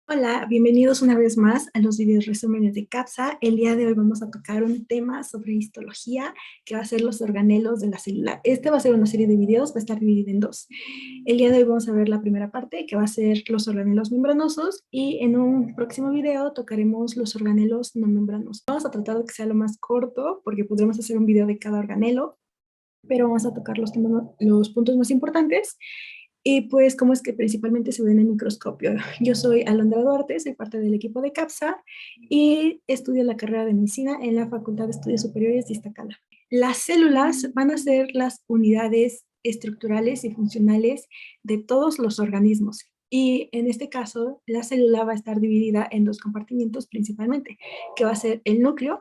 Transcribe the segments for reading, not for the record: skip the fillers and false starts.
Hola, bienvenidos una vez más a los videos resúmenes de CAPSA. El día de hoy vamos a tocar un tema sobre histología que va a ser los organelos de la célula. Este va a ser una serie de videos, va a estar dividida en dos. El día de hoy vamos a ver la primera parte que va a ser los organelos membranosos y en un próximo video tocaremos los organelos no membranosos. Vamos a tratar de que sea lo más corto porque podremos hacer un video de cada organelo, pero vamos a tocar los puntos más importantes y pues cómo es que principalmente se ve en el microscopio. Yo soy Alondra Duarte, soy parte del equipo de CAPSA y estudio la carrera de medicina en la Facultad de Estudios Superiores de Iztacala. Las células van a ser las unidades estructurales y funcionales de todos los organismos. Y en este caso, la célula va a estar dividida en dos compartimientos principalmente, que va a ser el núcleo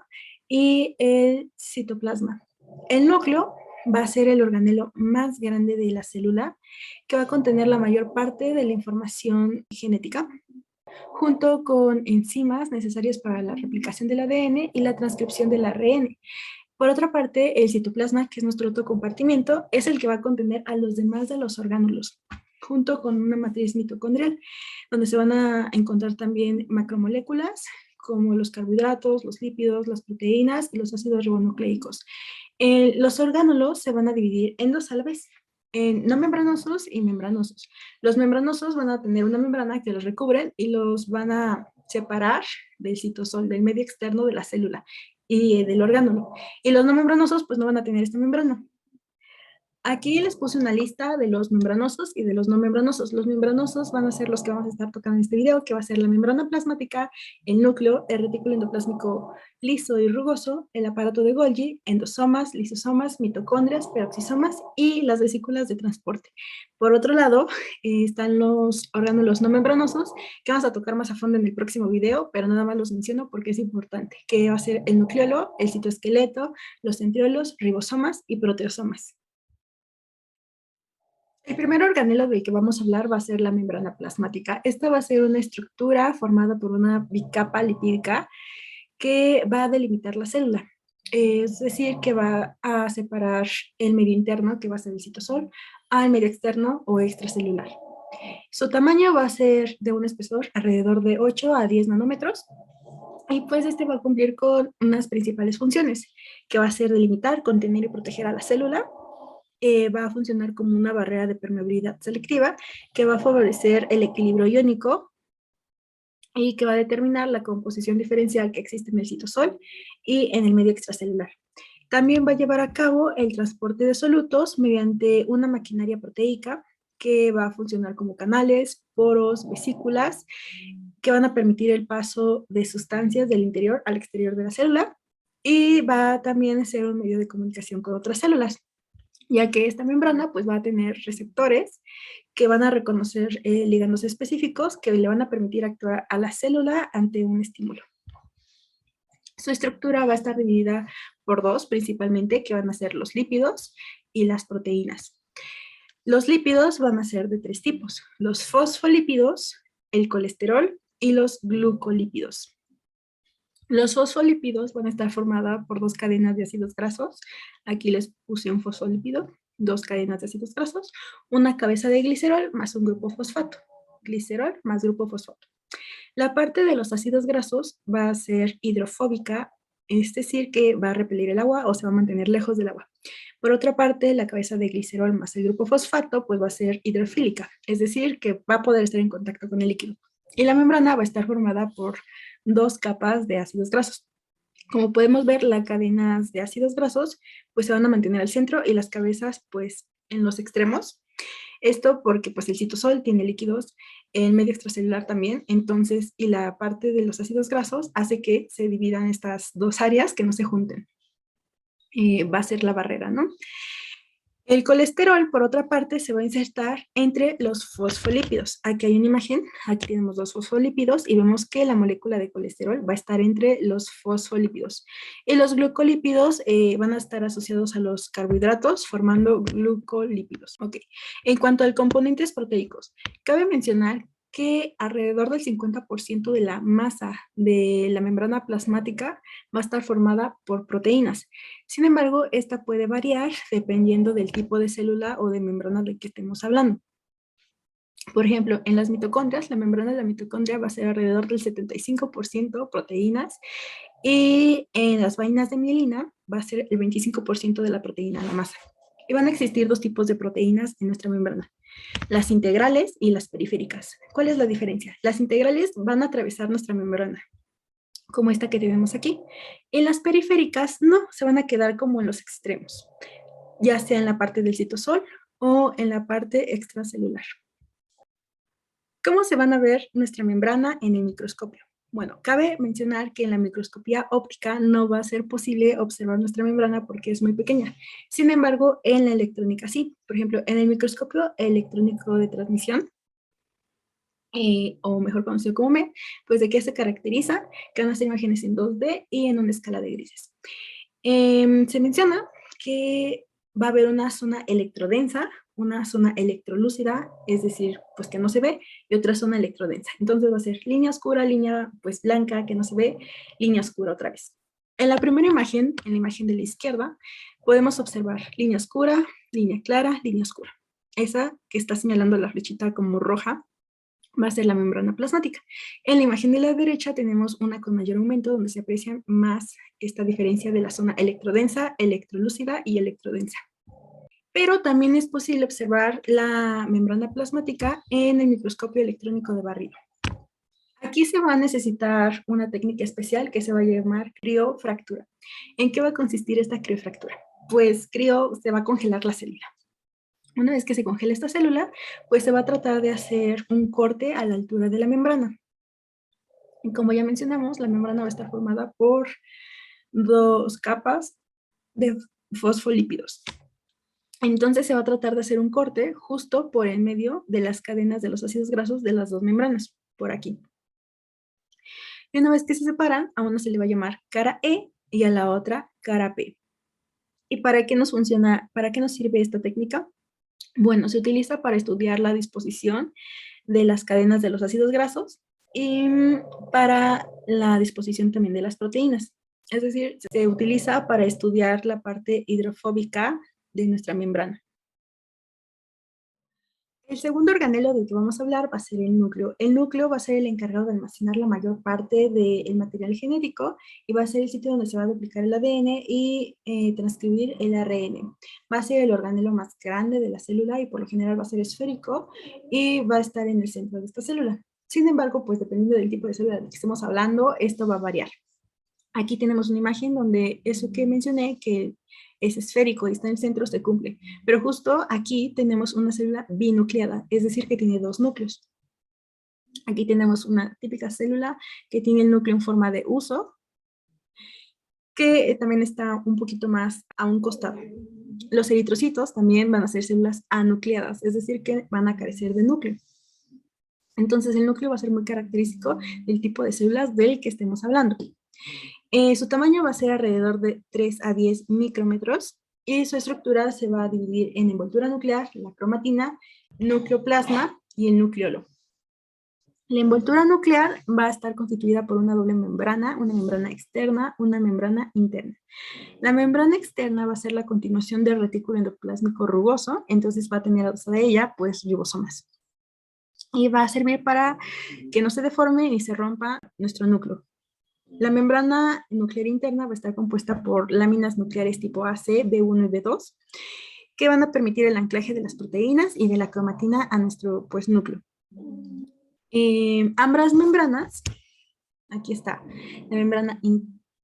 y el citoplasma. El núcleo va a ser el organelo más grande de la célula, que va a contener la mayor parte de la información genética, junto con enzimas necesarias para la replicación del ADN y la transcripción del ARN. Por otra parte, el citoplasma, que es nuestro otro compartimiento, es el que va a contener a los demás de los orgánulos, junto con una matriz mitocondrial, donde se van a encontrar también macromoléculas, como los carbohidratos, los lípidos, las proteínas y los ácidos ribonucleicos. Los orgánulos se van a dividir en dos a la vez, en no membranosos y membranosos. Los membranosos van a tener una membrana que los recubre y los van a separar del citosol, del medio externo de la célula y del orgánulo. Y los no membranosos pues no van a tener esta membrana. Aquí les puse una lista de los membranosos y de los no membranosos. Los membranosos van a ser los que vamos a estar tocando en este video, que va a ser la membrana plasmática, el núcleo, el retículo endoplásmico liso y rugoso, el aparato de Golgi, endosomas, lisosomas, mitocondrias, peroxisomas y las vesículas de transporte. Por otro lado, están los orgánulos no membranosos, que vamos a tocar más a fondo en el próximo video, pero nada más los menciono porque es importante, que va a ser el nucleolo, el citoesqueleto, los centriolos, ribosomas y proteosomas. El primer organelo del que vamos a hablar va a ser la membrana plasmática. Esta va a ser una estructura formada por una bicapa lipídica que va a delimitar la célula. Es decir, que va a separar el medio interno, que va a ser el citosol, al medio externo o extracelular. Su tamaño va a ser de un espesor alrededor de 8 a 10 nanómetros y pues este va a cumplir con unas principales funciones, que va a ser delimitar, contener y proteger a la célula. Va a funcionar como una barrera de permeabilidad selectiva que va a favorecer el equilibrio iónico y que va a determinar la composición diferencial que existe en el citosol y en el medio extracelular. También va a llevar a cabo el transporte de solutos mediante una maquinaria proteica que va a funcionar como canales, poros, vesículas, que van a permitir el paso de sustancias del interior al exterior de la célula y va también a ser un medio de comunicación con otras células, ya que esta membrana pues va a tener receptores que van a reconocer ligandos específicos que le van a permitir actuar a la célula ante un estímulo. Su estructura va a estar dividida por dos principalmente, que van a ser los lípidos y las proteínas. Los lípidos van a ser de tres tipos: los fosfolípidos, el colesterol y los glucolípidos. Los fosfolípidos van a estar formados por dos cadenas de ácidos grasos. Aquí les puse un fosfolípido, dos cadenas de ácidos grasos, una cabeza de glicerol más un grupo fosfato. Glicerol más grupo fosfato. La parte de los ácidos grasos va a ser hidrofóbica, es decir, que va a repeler el agua o se va a mantener lejos del agua. Por otra parte, la cabeza de glicerol más el grupo fosfato pues va a ser hidrofílica, es decir, que va a poder estar en contacto con el líquido. Y la membrana va a estar formada por dos capas de ácidos grasos. Como podemos ver, las cadenas de ácidos grasos pues se van a mantener al centro y las cabezas pues en los extremos. Esto porque pues el citosol tiene líquidos, el medio extracelular también, entonces, y la parte de los ácidos grasos hace que se dividan estas dos áreas que no se junten. Va a ser la barrera, ¿no? El colesterol, por otra parte, se va a insertar entre los fosfolípidos. Aquí hay una imagen, aquí tenemos dos fosfolípidos y vemos que la molécula de colesterol va a estar entre los fosfolípidos. Y los glucolípidos van a estar asociados a los carbohidratos formando glucolípidos. Ok. En cuanto a componentes proteicos, cabe mencionar que alrededor del 50% de la masa de la membrana plasmática va a estar formada por proteínas. Sin embargo, esta puede variar dependiendo del tipo de célula o de membrana de que estemos hablando. Por ejemplo, en las mitocondrias, la membrana de la mitocondria va a ser alrededor del 75% proteínas y en las vainas de mielina va a ser el 25% de la proteína, la masa. Y van a existir dos tipos de proteínas en nuestra membrana, las integrales y las periféricas. ¿Cuál es la diferencia? Las integrales van a atravesar nuestra membrana, como esta que tenemos aquí. Y las periféricas no, se van a quedar como en los extremos, ya sea en la parte del citosol o en la parte extracelular. ¿Cómo se van a ver nuestra membrana en el microscopio? Bueno, cabe mencionar que en la microscopía óptica no va a ser posible observar nuestra membrana porque es muy pequeña. Sin embargo, en la electrónica sí. Por ejemplo, en el microscopio electrónico de transmisión, o mejor conocido como MET, pues de qué se caracteriza, que van a ser imágenes en 2D y en una escala de grises. Se menciona que va a haber una zona electrodensa, una zona electrolúcida, es decir, pues que no se ve, y otra zona electrodensa. Entonces va a ser línea oscura, línea pues blanca que no se ve, línea oscura otra vez. En la primera imagen, en la imagen de la izquierda, podemos observar línea oscura, línea clara, línea oscura. Esa que está señalando la flechita como roja va a ser la membrana plasmática. En la imagen de la derecha tenemos una con mayor aumento donde se aprecia más esta diferencia de la zona electrodensa, electrolúcida y electrodensa. Pero también es posible observar la membrana plasmática en el microscopio electrónico de barrido. Aquí se va a necesitar una técnica especial que se va a llamar criofractura. ¿En qué va a consistir esta criofractura? Pues se va a congelar la célula. Una vez que se congela esta célula, pues se va a tratar de hacer un corte a la altura de la membrana. Y como ya mencionamos, la membrana va a estar formada por dos capas de fosfolípidos. Entonces se va a tratar de hacer un corte justo por el medio de las cadenas de los ácidos grasos de las dos membranas, por aquí. Y una vez que se separan, a una se le va a llamar cara E y a la otra cara P. ¿Y para qué nos funciona, para qué nos sirve esta técnica? Bueno, se utiliza para estudiar la disposición de las cadenas de los ácidos grasos y para la disposición también de las proteínas. Es decir, se utiliza para estudiar la parte hidrofóbica de nuestra membrana. El segundo organelo del que vamos a hablar va a ser el núcleo. El núcleo va a ser el encargado de almacenar la mayor parte del material genético y va a ser el sitio donde se va a duplicar el ADN y transcribir el ARN. Va a ser el organelo más grande de la célula y por lo general va a ser esférico y va a estar en el centro de esta célula. Sin embargo, pues dependiendo del tipo de célula de que estemos hablando, esto va a variar. Aquí tenemos una imagen donde eso que mencioné, que es esférico y está en el centro, se cumple. Pero justo aquí tenemos una célula binucleada, es decir, que tiene dos núcleos. Aquí tenemos una típica célula que tiene el núcleo en forma de huso, que también está un poquito más a un costado. Los eritrocitos también van a ser células anucleadas, es decir, que van a carecer de núcleo. Entonces, el núcleo va a ser muy característico del tipo de células del que estemos hablando. Su tamaño va a ser alrededor de 3 a 10 micrómetros y su estructura se va a dividir en envoltura nuclear, la cromatina, nucleoplasma y el nucleolo. La envoltura nuclear va a estar constituida por una doble membrana, una membrana externa, una membrana interna. La membrana externa va a ser la continuación del retículo endoplásmico rugoso, entonces va a tener a ella pues ribosomas. Y va a servir para que no se deforme ni se rompa nuestro núcleo. La membrana nuclear interna va a estar compuesta por láminas nucleares tipo AC, B1 y B2, que van a permitir el anclaje de las proteínas y de la cromatina a nuestro pues, núcleo. Ambas membranas, aquí está, la membrana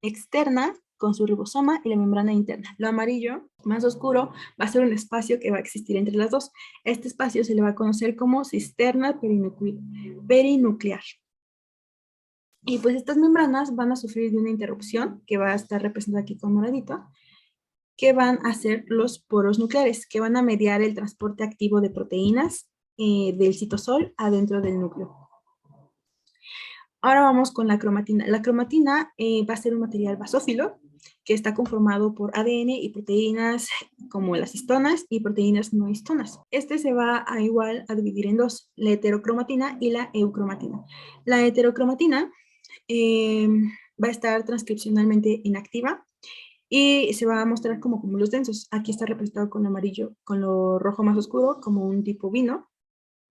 externa con su ribosoma y la membrana interna. Lo amarillo, más oscuro, va a ser un espacio que va a existir entre las dos. Este espacio se le va a conocer como cisterna perinuclear. Y pues estas membranas van a sufrir de una interrupción que va a estar representada aquí con moradito, que van a ser los poros nucleares, que van a mediar el transporte activo de proteínas del citosol adentro del núcleo. Ahora vamos con la cromatina. La cromatina va a ser un material basófilo que está conformado por ADN y proteínas como las histonas y proteínas no histonas. Este se va a igual a dividir en dos, la heterocromatina y la eucromatina. La heterocromatina va a estar transcripcionalmente inactiva y se va a mostrar como cúmulos densos. Aquí está representado con amarillo, con lo rojo más oscuro, como un tipo vino.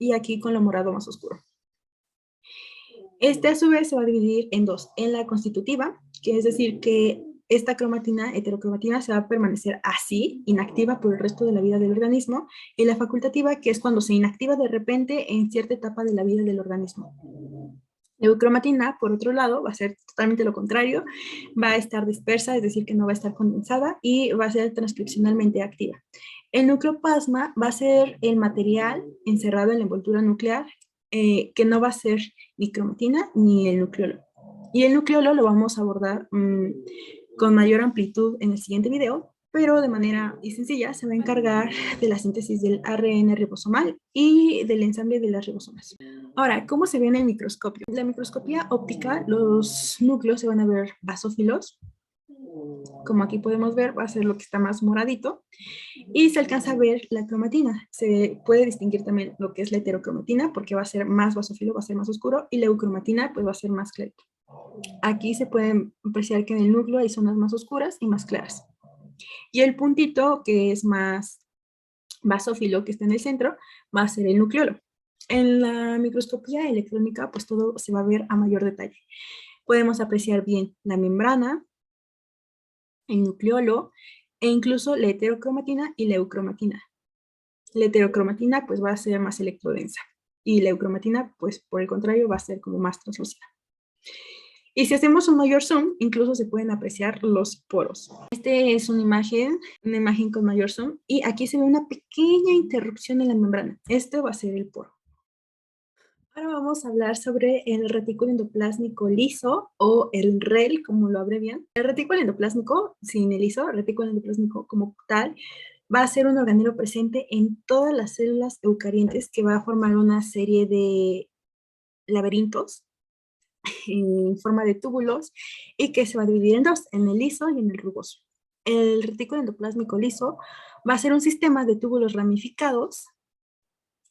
y aquí con lo morado más oscuro. Este a su vez se va a dividir en dos, en la constitutiva, que es decir que esta cromatina, heterocromatina, se va a permanecer así, inactiva por el resto de la vida del organismo, y la facultativa, que es cuando se inactiva de repente en cierta etapa de la vida del organismo. La eucromatina, por otro lado, va a ser totalmente lo contrario, va a estar dispersa, es decir, que no va a estar condensada y va a ser transcripcionalmente activa. El nucleoplasma va a ser el material encerrado en la envoltura nuclear, que no va a ser ni cromatina ni el nucleolo. Y el nucleolo lo vamos a abordar con mayor amplitud en el siguiente video, pero de manera muy sencilla se va a encargar de la síntesis del ARN ribosomal y del ensamble de las ribosomas. Ahora, ¿cómo se ve en el microscopio? En la microscopía óptica, los núcleos se van a ver basófilos. Como aquí podemos ver, va a ser lo que está más moradito. Y se alcanza a ver la cromatina. Se puede distinguir también lo que es la heterocromatina, porque va a ser más basófilo, va a ser más oscuro, y la eucromatina, pues va a ser más clarito. Aquí se puede apreciar que en el núcleo hay zonas más oscuras y más claras. Y el puntito, que es más basófilo, que está en el centro, va a ser el nucleolo. En la microscopía electrónica, pues todo se va a ver a mayor detalle. Podemos apreciar bien la membrana, el nucleolo, e incluso la heterocromatina y la eucromatina. La heterocromatina, pues va a ser más electrodensa, y la eucromatina, pues por el contrario, va a ser como más translúcida. Y si hacemos un mayor zoom, incluso se pueden apreciar los poros. Este es una imagen con mayor zoom, y aquí se ve una pequeña interrupción en la membrana. Este va a ser el poro. Ahora vamos a hablar sobre el retículo endoplásmico liso, o el REL, como lo abrevian. El retículo endoplásmico, sin el liso, el retículo endoplásmico como tal, va a ser un organelo presente en todas las células eucarientes, que va a formar una serie de laberintos en forma de túbulos, y que se va a dividir en dos, en el liso y en el rugoso. El retículo endoplásmico liso va a ser un sistema de túbulos ramificados,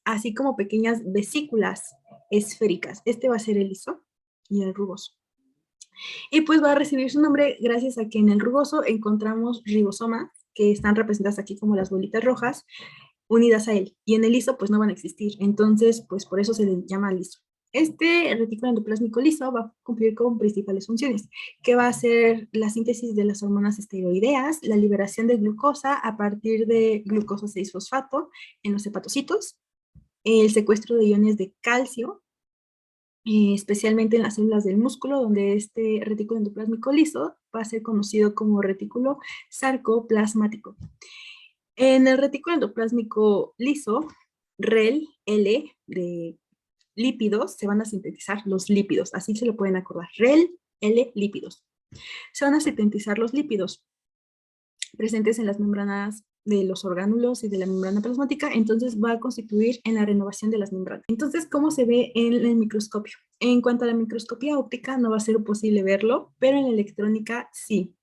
así como pequeñas vesículas esféricas. Este va a ser el liso y el rugoso. Y pues va a recibir su nombre gracias a que en el rugoso encontramos ribosomas, que están representadas aquí como las bolitas rojas, unidas a él. Y en el liso pues no van a existir. Entonces, pues por eso se le llama liso. Este retículo endoplásmico liso va a cumplir con principales funciones, que va a ser la síntesis de las hormonas esteroideas, la liberación de glucosa a partir de glucosa 6-fosfato en los hepatocitos, el secuestro de iones de calcio, especialmente en las células del músculo, donde este retículo endoplásmico liso va a ser conocido como retículo sarcoplasmático. En el retículo endoplásmico liso, REL, L, de lípidos, se van a sintetizar los lípidos, así se lo pueden acordar, REL, L, lípidos. Se van a sintetizar los lípidos presentes en las membranas de los orgánulos y de la membrana plasmática, entonces va a constituir en la renovación de las membranas. Entonces, ¿cómo se ve en el microscopio? En cuanto a la microscopía óptica, no va a ser posible verlo, pero en la electrónica sí.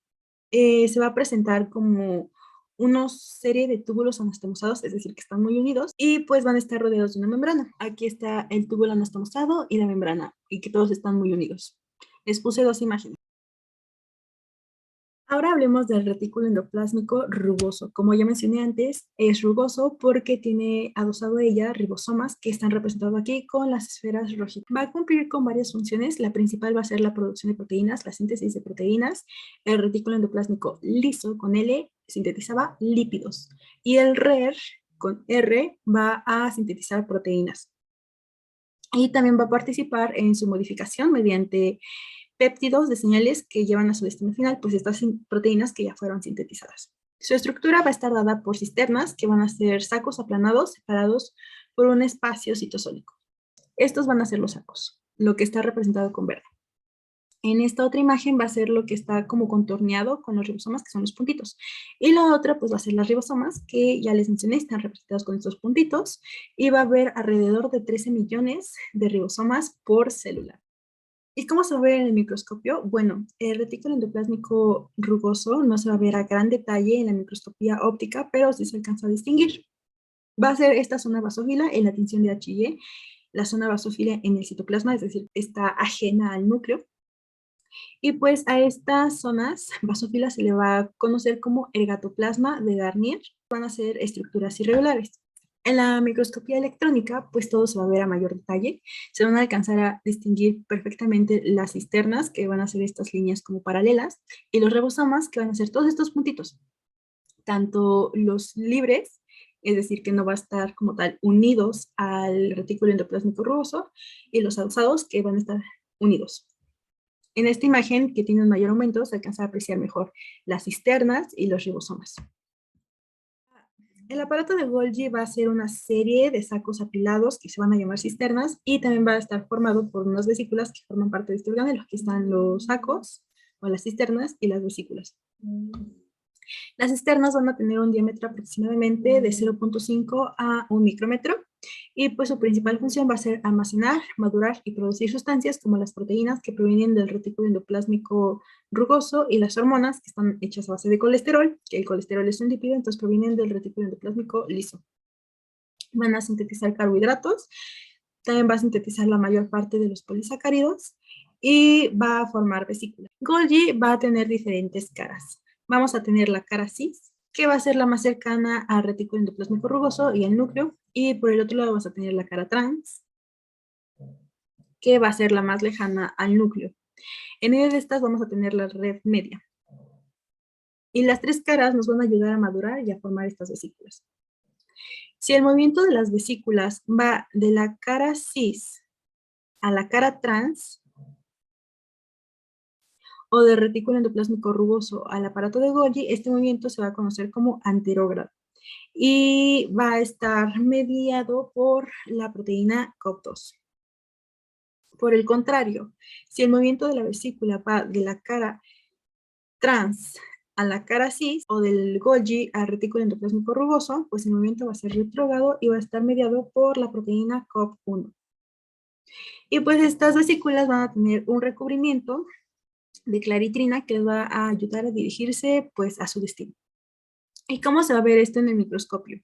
Se va a presentar como una serie de túbulos anastomosados, es decir, que están muy unidos, y pues van a estar rodeados de una membrana. Aquí está el túbulo anastomosado y la membrana, y que todos están muy unidos. Les puse dos imágenes. Ahora hablemos del retículo endoplásmico rugoso. Como ya mencioné antes, es rugoso porque tiene adosado a ella ribosomas, que están representados aquí con las esferas rojitas. Va a cumplir con varias funciones. La principal va a ser la producción de proteínas, la síntesis de proteínas. El retículo endoplásmico liso con L sintetizaba lípidos, y el RER con R va a sintetizar proteínas. Y también va a participar en su modificación mediante péptidos de señales que llevan a su destino final, pues estas proteínas que ya fueron sintetizadas. Su estructura va a estar dada por cisternas, que van a ser sacos aplanados separados por un espacio citosólico. Estos van a ser los sacos, lo que está representado con verde. En esta otra imagen va a ser lo que está como contorneado con los ribosomas, que son los puntitos. Y la otra pues va a ser las ribosomas, que ya les mencioné, están representados con estos puntitos, y va a haber alrededor de 13 millones de ribosomas por célula. ¿Y cómo se ve en el microscopio? Bueno, el retículo endoplásmico rugoso no se va a ver a gran detalle en la microscopía óptica, pero sí se alcanza a distinguir. Va a ser esta zona basófila en la tinción de H&E, la zona basófila en el citoplasma, es decir, está ajena al núcleo. Y pues a estas zonas basófilas se le va a conocer como ergatoplasma de Garnier. Van a ser estructuras irregulares. En la microscopía electrónica, pues todo se va a ver a mayor detalle. Se van a alcanzar a distinguir perfectamente las cisternas, que van a ser estas líneas como paralelas, y los ribosomas, que van a ser todos estos puntitos. Tanto los libres, es decir, que no va a estar como tal unidos al retículo endoplásmico rugoso, y los adosados, que van a estar unidos. En esta imagen, que tiene un mayor aumento, se alcanza a apreciar mejor las cisternas y los ribosomas. El aparato de Golgi va a ser una serie de sacos apilados que se van a llamar cisternas y también va a estar formado por unas vesículas que forman parte de este organelo. Aquí están los sacos o las cisternas y las vesículas. Las cisternas van a tener un diámetro aproximadamente de 0.5 a 1 micrómetro y pues su principal función va a ser almacenar, madurar y producir sustancias como las proteínas que provienen del retículo endoplásmico rugoso y las hormonas que están hechas a base de colesterol, que el colesterol es un lípido, entonces provienen del retículo endoplásmico liso. Van a sintetizar carbohidratos, también va a sintetizar la mayor parte de los polisacáridos y va a formar vesículas. Golgi va a tener diferentes caras. Vamos a tener la cara cis, que va a ser la más cercana al retículo endoplásmico rugoso y al núcleo, y por el otro lado vas a tener la cara trans, que va a ser la más lejana al núcleo. En medio de estas vamos a tener la red media. Y las tres caras nos van a ayudar a madurar y a formar estas vesículas. Si el movimiento de las vesículas va de la cara cis a la cara trans, o de retículo endoplásmico rugoso al aparato de Golgi, este movimiento se va a conocer como anterógrado y va a estar mediado por la proteína COP2. Por el contrario, si el movimiento de la vesícula va de la cara trans a la cara cis o del Golgi al retículo endoplásmico rugoso, pues el movimiento va a ser retrógrado y va a estar mediado por la proteína COP1. Y pues estas vesículas van a tener un recubrimiento de claritrina que les va a ayudar a dirigirse pues a su destino. ¿Y cómo se va a ver esto en el microscopio?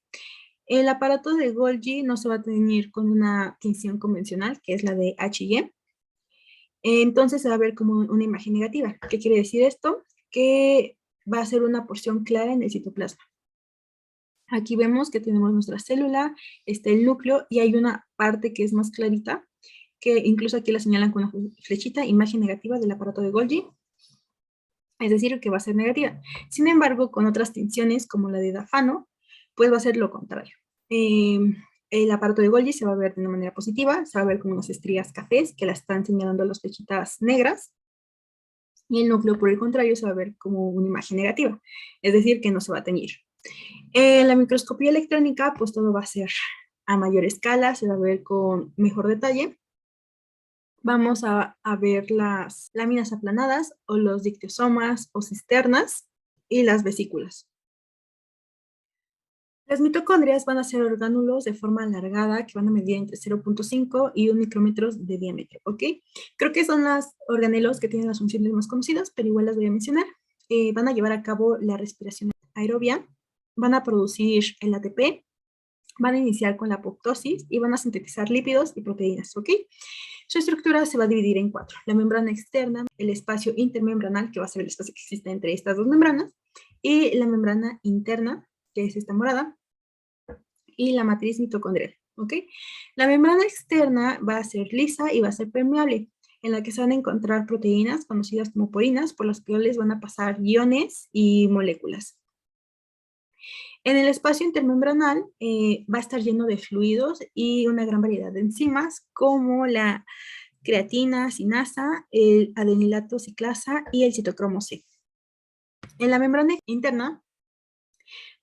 El aparato de Golgi no se va a teñir con una tinción convencional, que es la de H&E. Entonces se va a ver como una imagen negativa. ¿Qué quiere decir esto? Que va a ser una porción clara en el citoplasma. Aquí vemos que tenemos nuestra célula, está el núcleo y hay una parte que es más clarita, que incluso aquí la señalan con una flechita, imagen negativa del aparato de Golgi, es decir, que va a ser negativa. Sin embargo, con otras tinciones como la de Dafano, pues va a ser lo contrario. El aparato de Golgi se va a ver de una manera positiva, se va a ver como unas estrías cafés que la están señalando las flechitas negras, y el núcleo, por el contrario, se va a ver como una imagen negativa, es decir, que no se va a teñir. En la microscopía electrónica, pues todo va a ser a mayor escala, se va a ver con mejor detalle. Vamos a ver las láminas aplanadas o los dictiosomas o cisternas y las vesículas. Las mitocondrias van a ser orgánulos de forma alargada que van a medir entre 0.5 y 1 micrómetro de diámetro, ¿ok? Creo que son los organelos que tienen las funciones más conocidas, pero igual las voy a mencionar. Van a llevar a cabo la respiración aerobia, van a producir el ATP, van a iniciar con la apoptosis y van a sintetizar lípidos y proteínas, ¿ok? Su estructura se va a dividir en 4. La membrana externa, el espacio intermembranal, que va a ser el espacio que existe entre estas dos membranas, y la membrana interna, que es esta morada, y la matriz mitocondrial, ¿ok? La membrana externa va a ser lisa y va a ser permeable, en la que se van a encontrar proteínas conocidas como porinas, por las cuales van a pasar iones y moléculas. En el espacio intermembranal va a estar lleno de fluidos y una gran variedad de enzimas como la creatina, sinasa, el adenilato ciclasa y el citocromo C. En la membrana interna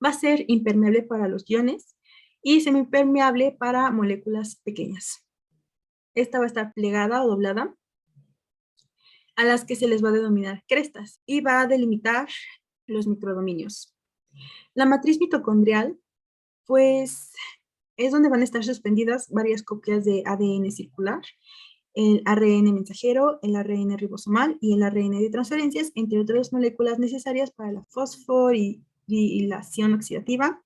va a ser impermeable para los iones y semipermeable para moléculas pequeñas. Esta va a estar plegada o doblada, a las que se les va a denominar crestas y va a delimitar los microdominios. La matriz mitocondrial, pues, es donde van a estar suspendidas varias copias de ADN circular, el ARN mensajero, el ARN ribosomal y el ARN de transferencias, entre otras moléculas necesarias para la fosforilación oxidativa,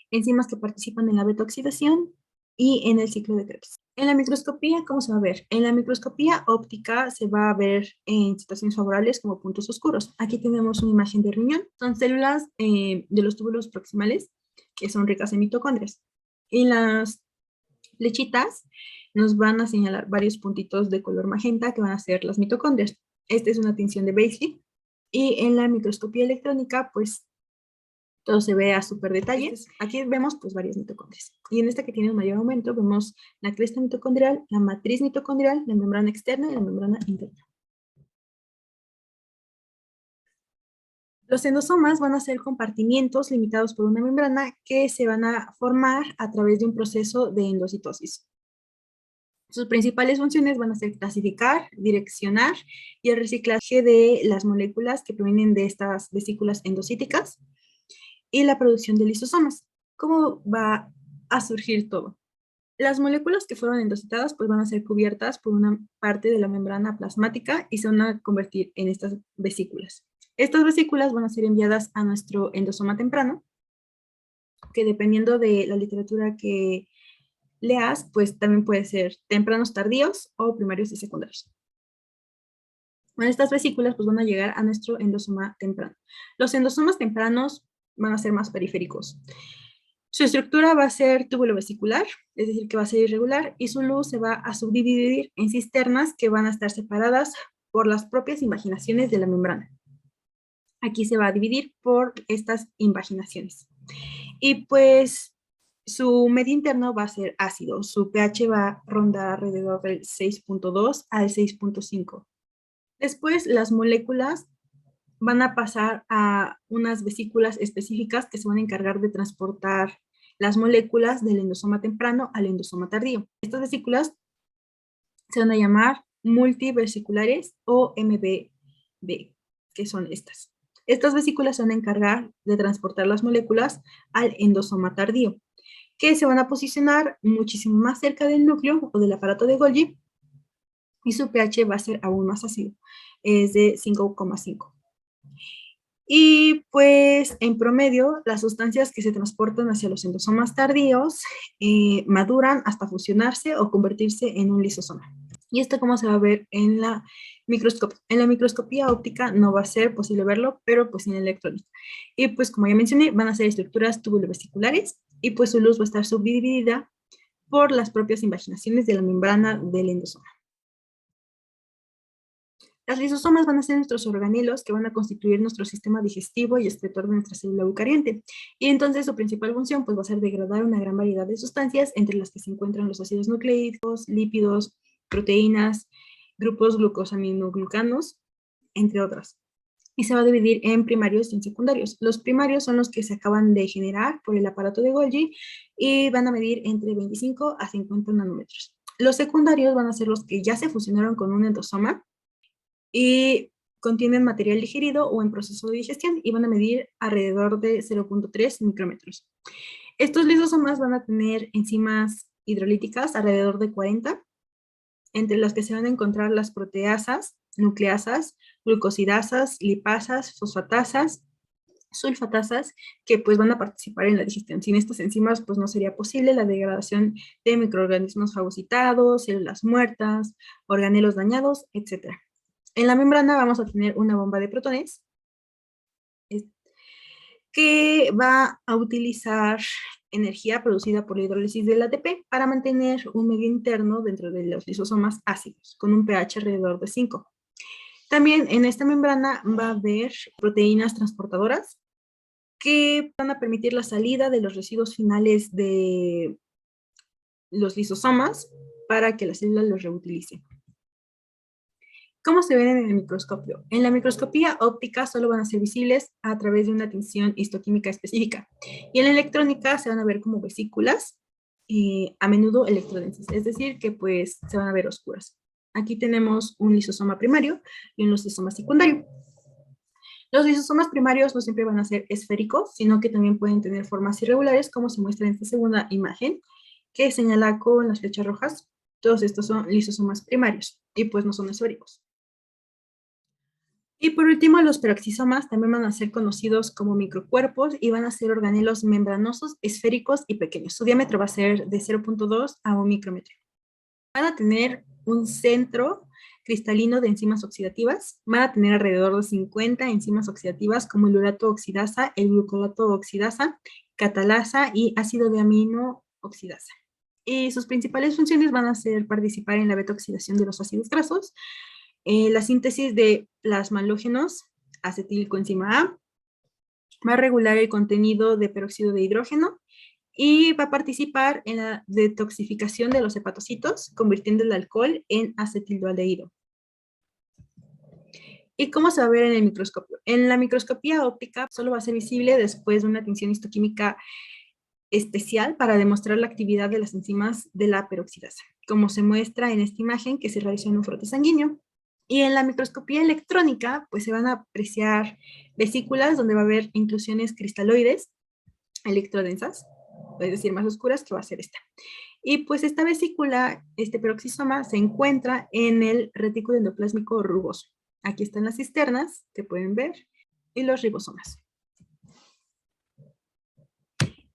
enzimas que participan en la beta-oxidación y en el ciclo de Krebs. En la microscopía, ¿cómo se va a ver? En la microscopía óptica se va a ver en situaciones favorables como puntos oscuros. Aquí tenemos una imagen de riñón. Son células de los túbulos proximales que son ricas en mitocondrias. Y las flechitas nos van a señalar varios puntitos de color magenta que van a ser las mitocondrias. Esta es una tinción de Beisley. Y en la microscopía electrónica, pues todo se ve a súper detalle. Aquí vemos pues varias mitocondrias. Y en esta que tiene un mayor aumento vemos la cresta mitocondrial, la matriz mitocondrial, la membrana externa y la membrana interna. Los endosomas van a ser compartimientos limitados por una membrana que se van a formar a través de un proceso de endocitosis. Sus principales funciones van a ser clasificar, direccionar y el reciclaje de las moléculas que provienen de estas vesículas endocíticas y la producción de lisosomas. ¿Cómo va a surgir todo? Las moléculas que fueron endocitadas pues van a ser cubiertas por una parte de la membrana plasmática y se van a convertir en estas vesículas. Estas vesículas van a ser enviadas a nuestro endosoma temprano, que dependiendo de la literatura que leas, pues también puede ser tempranos tardíos o primarios y secundarios. Bueno, estas vesículas pues van a llegar a nuestro endosoma temprano. Los endosomas tempranos van a ser más periféricos. Su estructura va a ser túbulo vesicular, es decir, que va a ser irregular, y su luz se va a subdividir en cisternas que van a estar separadas por las propias invaginaciones de la membrana. Aquí se va a dividir por estas invaginaciones. Y pues su medio interno va a ser ácido. Su pH va a rondar alrededor del 6.2 al 6.5. Después las moléculas van a pasar a unas vesículas específicas que se van a encargar de transportar las moléculas del endosoma temprano al endosoma tardío. Estas vesículas se van a llamar multivesiculares o MBB, que son estas. Estas vesículas se van a encargar de transportar las moléculas al endosoma tardío, que se van a posicionar muchísimo más cerca del núcleo o del aparato de Golgi, y su pH va a ser aún más ácido, es de 5,5. Y pues en promedio, las sustancias que se transportan hacia los endosomas tardíos maduran hasta fusionarse o convertirse en un lisosoma. ¿Y esto cómo se va a ver en la microscopía? En la microscopía óptica no va a ser posible verlo, pero pues en la electrónica. Y pues como ya mencioné, van a ser estructuras tubulovesiculares y pues su luz va a estar subdividida por las propias invaginaciones de la membrana del endosoma. Las lisosomas van a ser nuestros organelos que van a constituir nuestro sistema digestivo y excretor de nuestra célula eucariante. Y entonces su principal función pues, va a ser degradar una gran variedad de sustancias, entre las que se encuentran los ácidos nucleicos, lípidos, proteínas, grupos glucosaminoglucanos, entre otras. Y se va a dividir en primarios y en secundarios. Los primarios son los que se acaban de generar por el aparato de Golgi y van a medir entre 25 a 50 nanómetros. Los secundarios van a ser los que ya se fusionaron con un endosoma y contienen material digerido o en proceso de digestión y van a medir alrededor de 0.3 micrómetros. Estos lisosomas van a tener enzimas hidrolíticas alrededor de 40, entre las que se van a encontrar las proteasas, nucleasas, glucosidasas, lipasas, fosfatasas, sulfatasas, que pues van a participar en la digestión. Sin estas enzimas pues no sería posible la degradación de microorganismos fagocitados, células muertas, organelos dañados, etc. En la membrana vamos a tener una bomba de protones que va a utilizar energía producida por la hidrólisis del ATP para mantener un medio interno dentro de los lisosomas ácidos, con un pH alrededor de 5. También en esta membrana va a haber proteínas transportadoras que van a permitir la salida de los residuos finales de los lisosomas para que la célula los reutilice. ¿Cómo se ven en el microscopio? En la microscopía óptica solo van a ser visibles a través de una tinción histoquímica específica. Y en la electrónica se van a ver como vesículas, a menudo electrodensas, es decir, que pues se van a ver oscuras. Aquí tenemos un lisosoma primario y un lisosoma secundario. Los lisosomas primarios no siempre van a ser esféricos, sino que también pueden tener formas irregulares, como se muestra en esta segunda imagen, que señala con las flechas rojas. Todos estos son lisosomas primarios y pues no son esféricos. Y por último, los peroxisomas también van a ser conocidos como microcuerpos y van a ser organelos membranosos, esféricos y pequeños. Su diámetro va a ser de 0.2 a 1 micrómetro. Van a tener un centro cristalino de enzimas oxidativas, van a tener alrededor de 50 enzimas oxidativas como el urato oxidasa, el glucolato oxidasa, catalasa y ácido de amino oxidasa. Y sus principales funciones van a ser participar en la beta-oxidación de los ácidos grasos, la síntesis de plasmalógenos, acetilcoenzima A, va a regular el contenido de peróxido de hidrógeno y va a participar en la detoxificación de los hepatocitos, convirtiendo el alcohol en acetildehído. ¿Y cómo se va a ver en el microscopio? En la microscopía óptica solo va a ser visible después de una tinción histoquímica especial para demostrar la actividad de las enzimas de la peroxidasa, como se muestra en esta imagen que se realizó en un frote sanguíneo. Y en la microscopía electrónica, pues se van a apreciar vesículas donde va a haber inclusiones cristaloides electrodensas, es decir, más oscuras, que va a ser esta. Y pues esta vesícula, este peroxisoma, se encuentra en el retículo endoplásmico rugoso. Aquí están las cisternas, que pueden ver, y los ribosomas.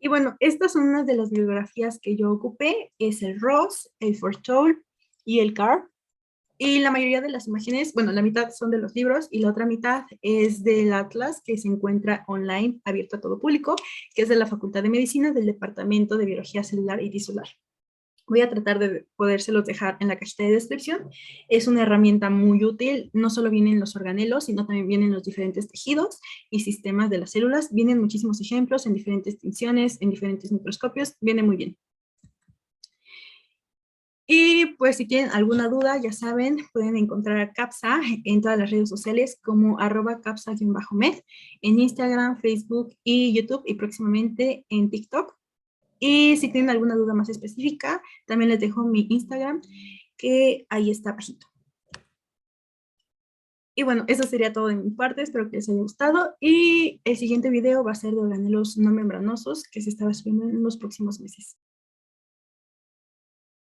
Y bueno, estas son unas de las bibliografías que yo ocupé, es el Ross, el Forstall y el Carr. Y la mayoría de las imágenes, bueno, la mitad son de los libros y la otra mitad es del Atlas que se encuentra online, abierto a todo público, que es de la Facultad de Medicina del Departamento de Biología Celular y Tisular. Voy a tratar de podérselos dejar en la cajita de descripción. Es una herramienta muy útil, no solo vienen los organelos, sino también vienen los diferentes tejidos y sistemas de las células. Vienen muchísimos ejemplos en diferentes tinciones, en diferentes microscopios, viene muy bien. Y pues si tienen alguna duda, ya saben, pueden encontrar a CAPSA en todas las redes sociales como @capsa_med, en Instagram, Facebook y YouTube y próximamente en TikTok. Y si tienen alguna duda más específica, también les dejo mi Instagram, que ahí está bajito. Y bueno, eso sería todo de mi parte, espero que les haya gustado. Y el siguiente video va a ser de organelos no membranosos, que se estará subiendo en los próximos meses.